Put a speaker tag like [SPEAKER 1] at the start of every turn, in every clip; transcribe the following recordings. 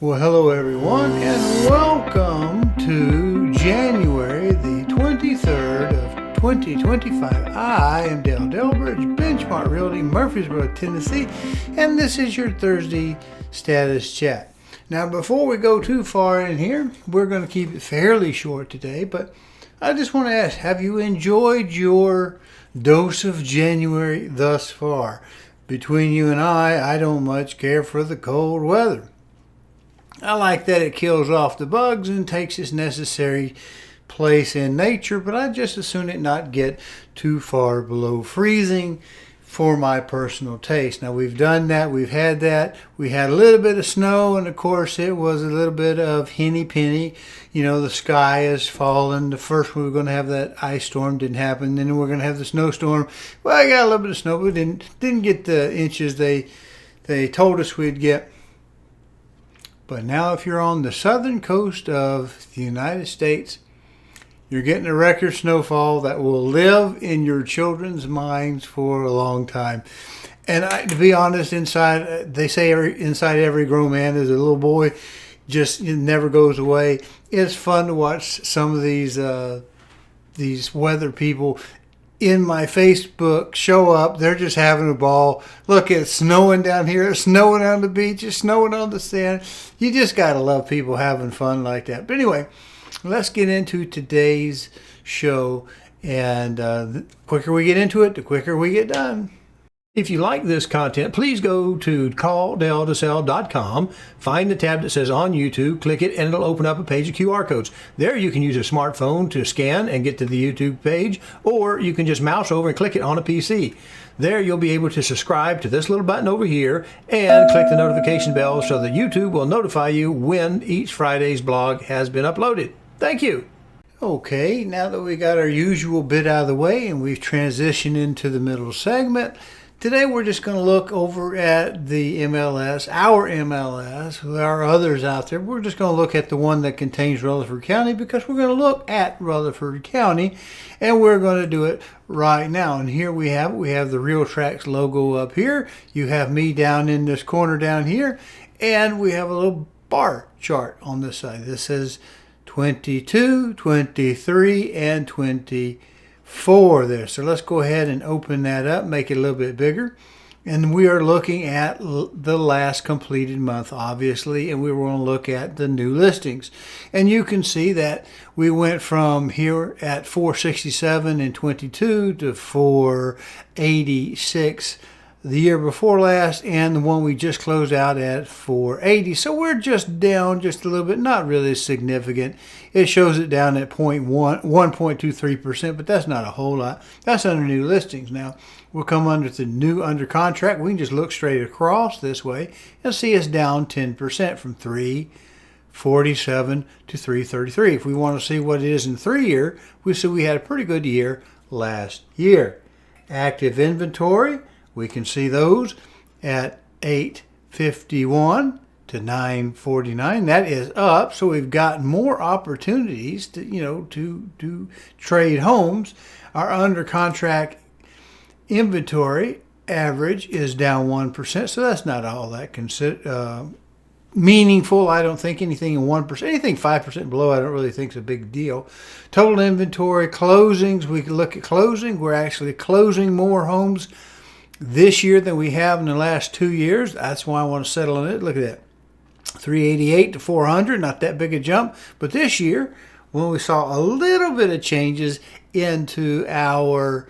[SPEAKER 1] Well, hello everyone, and welcome to January the 23rd of 2025. I am Delbridge, Benchmark Realty, Murfreesboro, Tennessee, and this is your Thursday status chat. Now, before we go too far in here, we're going to keep it fairly short today, but I just want to ask, have you enjoyed your dose of January thus far? Between you and I don't much care for the cold weather. I like that it kills off the bugs and takes its necessary place in nature, but I just as soon it not get too far below freezing for my personal taste. Now, we've done that. We've had that. We had a little bit of snow, and of course it was a little bit of henny penny. You know, the sky is falling. The first we were going to have that ice storm, didn't happen. Then we're going to have the snowstorm. Well, I got a little bit of snow, but didn't get the inches they told us we'd get. But now if you're on the southern coast of the United States, you're getting a record snowfall that will live in your children's minds for a long time. And to be honest, they say inside every grown man is a little boy. Just it never goes away. It's fun to watch some of these weather people in my Facebook show up. They're just having a ball. Look, it's snowing down here. It's snowing on the beach. It's snowing on the sand. You just got to love people having fun like that. But anyway, let's get into today's show. And the quicker we get into it, the quicker we get done. If you like this content, please go to CallDelToSell.com, find the tab that says on YouTube, click it, and it'll open up a page of QR codes. There you can use a smartphone to scan and get to the YouTube page, or you can just mouse over and click it on a PC. There you'll be able to subscribe to this little button over here and click the notification bell so that YouTube will notify you when each Friday's blog has been uploaded. Thank you. Okay, now that we got our usual bit out of the way and we've transitioned into the middle segment, today we're just going to look over at the MLS, our MLS. There are others out there. We're just going to look at the one that contains Rutherford County because we're going to look at Rutherford County, and we're going to do it right now. And here we have the Real Tracks logo up here. You have me down in this corner down here, and we have a little bar chart on this side. This says 22, 23, and 24 there. So let's go ahead and open that up, make it a little bit bigger. And we are looking at the last completed month, obviously, and we want to look at the new listings. And you can see that we went from here at 467 and 22 to 486 the year before last, and the one we just closed out at 480. So we're just down just a little bit, not really significant. It shows it down at 1.23%, but that's not a whole lot. That's under new listings. Now we'll come under the new under contract. We can just look straight across this way and see it's down 10% from 347 to 333. If we want to see what it is in 3 year, we see we had a pretty good year last year. Active inventory, we can see those at 851 to 949. That is up, so we've got more opportunities to trade homes. Our under contract inventory average is down 1%, so that's not all that meaningful. I don't think anything in 1%, anything 5% below, I don't really think is a big deal. Total inventory closings, we can look at closing. We're actually closing more homes this year than we have in the last 2 years. That's why I want to settle on it. Look at that. 388 to 400, not that big a jump. But this year, when we saw a little bit of changes into our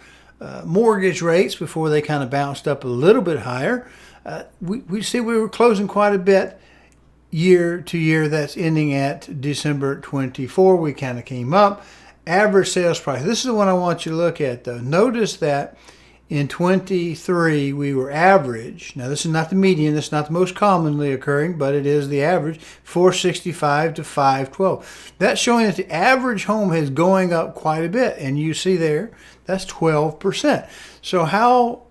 [SPEAKER 1] mortgage rates before they kind of bounced up a little bit higher, we see we were closing quite a bit year to year. That's ending at December 24. We kind of came up. Average sales price. This is the one I want you to look at, though. Notice that in 23, we were average. Now, this is not the median. This is not the most commonly occurring, but it is the average, 465 to 512. That's showing that the average home is going up quite a bit. And you see there, that's 12%. So how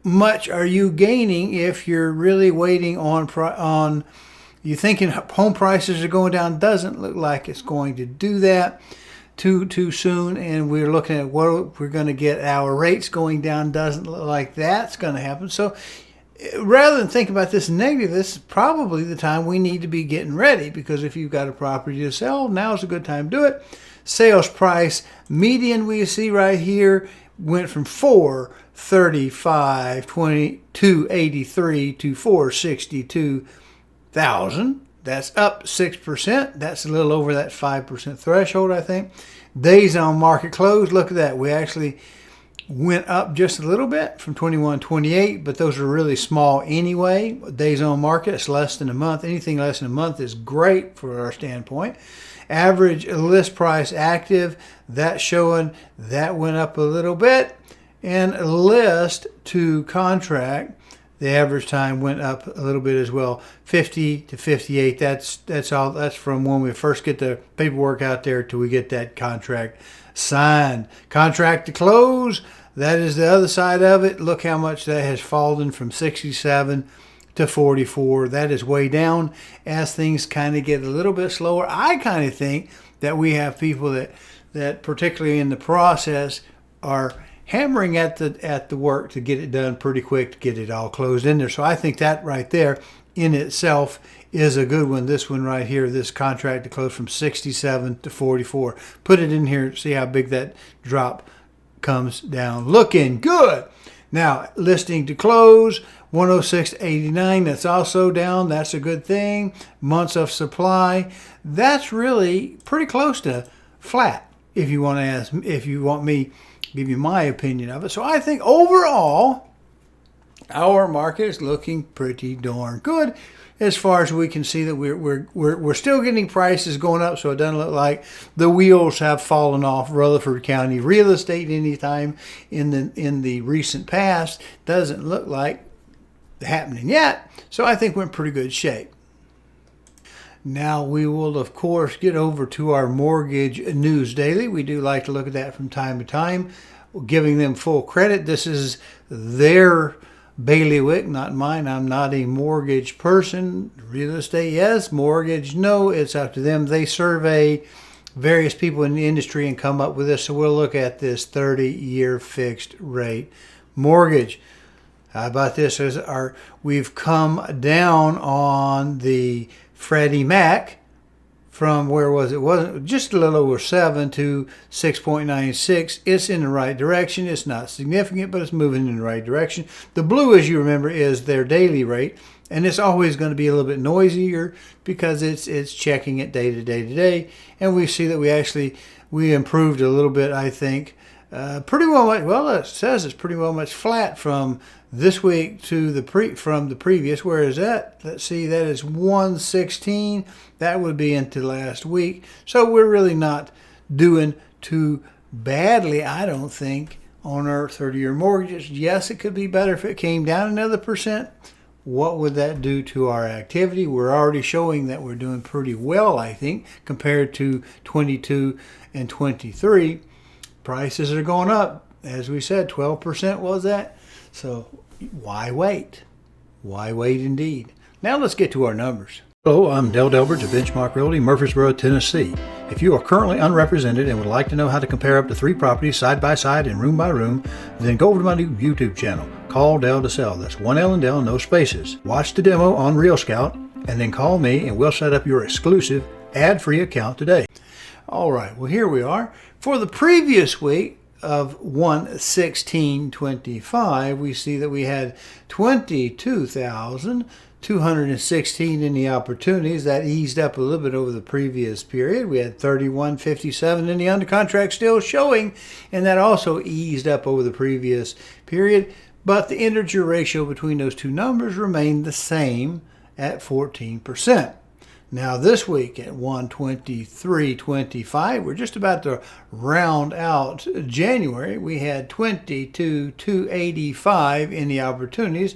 [SPEAKER 1] much are you gaining if you're really waiting on you thinking home prices are going down? Doesn't look like it's going to do that too soon, and we're looking at what we're going to get our rates going down. Doesn't look like that's going to happen. So rather than think about this negative, this is probably the time we need to be getting ready, because if you've got a property to sell, now's a good time to do it. Sales price median we see right here went from 435.2283 to 462,000. That's up 6%. That's a little over that 5% threshold, I think. Days on market close, look at that. We actually went up just a little bit from 21-28, but those are really small anyway. Days on market, it's less than a month. Anything less than a month is great for our standpoint. Average list price active, that's showing that went up a little bit. And list to contract, the average time went up a little bit as well, 50 to 58. That's all. That's from when we first get the paperwork out there till we get that contract signed. Contract to close, that is the other side of it. Look how much that has fallen from 67 to 44. That is way down as things kind of get a little bit slower. I kind of think that we have people that particularly in the process are hammering at the work to get it done pretty quick, to get it all closed in there. So I think that right there in itself is a good one. This one right here, this contract to close from 67 to 44. Put it in here, see how big that drop comes down. Looking good. Now, listing to close, 106.89. That's also down. That's a good thing. Months of supply, that's really pretty close to flat. If you want to ask, if you want me give you my opinion of it. So I think overall, our market is looking pretty darn good as far as we can see that we're still getting prices going up. So it doesn't look like the wheels have fallen off Rutherford County real estate anytime in the recent past. Doesn't look like happening yet. So I think we're in pretty good shape. Now we will, of course, get over to our mortgage news daily. We do like to look at that from time to time, giving them full credit. This is their bailiwick, not mine. I'm not a mortgage person. Real estate, yes. Mortgage, no. It's up to them. They survey various people in the industry and come up with this. So we'll look at this 30-year fixed rate mortgage. How about this? We've come down on the Freddie Mac from where was it? Wasn't just a little over 7 to 6.96. It's in the right direction. It's not significant, but it's moving in the right direction. The blue, as you remember, is their daily rate, and it's always going to be a little bit noisier because it's checking it day to day to day. And we see that we improved a little bit, I think. Pretty well much. Well, it says it's pretty well much flat from this week to from the previous. Where is that? Let's see. That is 116. That would be into last week. So we're really not doing too badly, I don't think, on our 30-year mortgages. Yes, it could be better if it came down another percent. What would that do to our activity? We're already showing that we're doing pretty well, I think, compared to 22 and 23. Prices are going up. As we said, 12% was that. So why wait? Why wait indeed? Now let's get to our numbers. Hello, I'm Delbridge of Benchmark Realty, Murfreesboro, Tennessee. If you are currently unrepresented and would like to know how to compare up to 3 properties side by side and room by room, then go over to my new YouTube channel, CallDelToSell. That's 1 L and Del, no spaces. Watch the demo on Real Scout and then call me and we'll set up your exclusive ad-free account today. All right, well, here we are. For the previous week of 1/16/25, we see that we had 22,216 in the opportunities. That eased up a little bit over the previous period. We had 3157 in the under contract still showing, and that also eased up over the previous period. But the integer ratio between those two numbers remained the same at 14%. Now this week at 1/23/25, we're just about to round out January. We had 22,285 in the opportunities.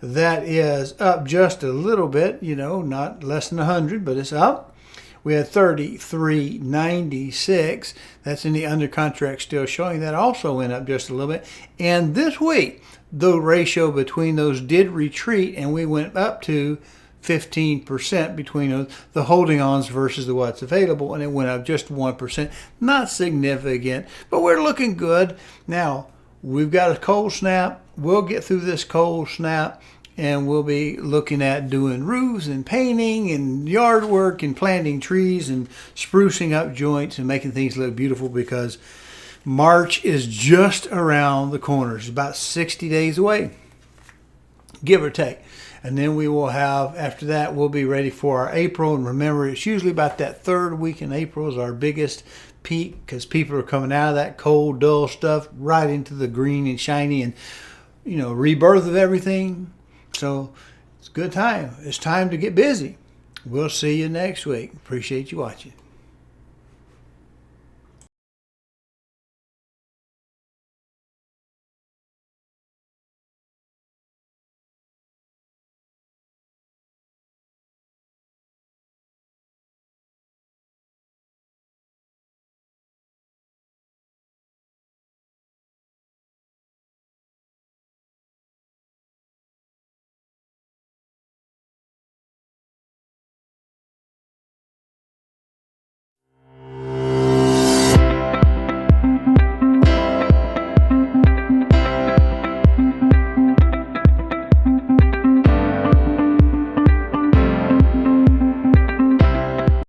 [SPEAKER 1] That is up just a little bit, not less than 100, but it's up. We had 3396. That's in the under contract still showing. That also went up just a little bit. And this week, the ratio between those did retreat, and we went up to 15% between the holding ons versus the what's available, and it went up just 1%. Not significant, but we're looking good. Now, we've got a cold snap. We'll get through this cold snap, and we'll be looking at doing roofs and painting and yard work and planting trees and sprucing up joints and making things look beautiful, because March is just around the corner. It's about 60 days away, give or take. And then we will have, after that, we'll be ready for our April. And remember, it's usually about that third week in April is our biggest peak, because people are coming out of that cold, dull stuff right into the green and shiny and, rebirth of everything. So it's a good time. It's time to get busy. We'll see you next week. Appreciate you watching.